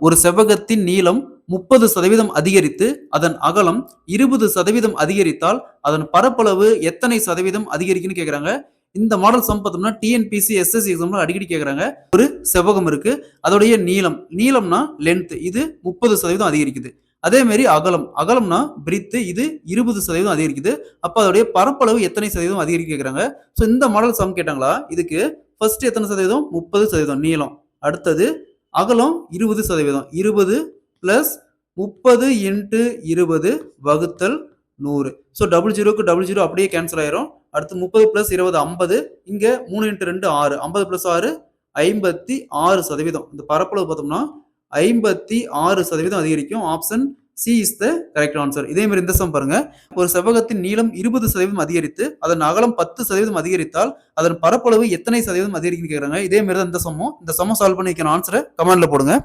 ஒரு செவ்வகத்தின் நீளம் 30% அதிகரித்து அதன் அகலம் 20% அதிகரித்தால் அதன் பரப்பளவு எத்தனை சதவீதம் அதிகரிக்குன்னு கேக்குறாங்க. இந்த மாடல் சம் பார்த்தோம்னா டிஎன்பிசி எஸ்எஸ்சி எக்ஸாம்ல அடிக்கடி கேக்குறாங்க. ஒரு செவ்வகம் இருக்கு. அதோடைய நீளம்னா லென்த் இது 30% அதிகரிக்குது. அதே மாதிரி அகலம்னா பிரித்து இது 20% அதிகரிக்குது. அப்ப அதோடைய பரப்பளவு எத்தனை சதவீதம் அதிகரிக்கு கேக்குறாங்க. சோ இந்த மாடல் சம் கேட்டாங்களா இதுக்கு ஃபர்ஸ்ட் எத்தனை சதவீதம் 30% நீளம். அடுத்தது அகலம் 20%. 20 பிளஸ் 30 இன்டு 20 வகுத்தல் 100. ஸோ டபுள் ஜீரோக்கு டபுள் ஜீரோ அப்படியே கேன்சல் ஆயிரும். அடுத்து 30 பிளஸ் 20 50. இங்க 3 இன்டு 2 6. 50 பிளஸ் 6 56%. இந்த பரப்பளவு பார்த்தோம்னா 56% அதிகரிக்கும். Option C is the correct answer. இதே மாதிரி இந்த சம் பாருங்க. ஒரு செவ்வகத்தின் நீளம் 20% அதிகரித்து அதன் அகலம் 10% அதிகரித்தால் அதன் பரப்பளவு எத்தனை சதவீதம் அதிகரிக்குன்னு கேக்குறாங்க. இதே மாதிரி தான் இந்த சம்மம். இந்த சம்மம் சால்வ் பண்ணி ஆன்சரை கமெண்ட்ல போடுங்க.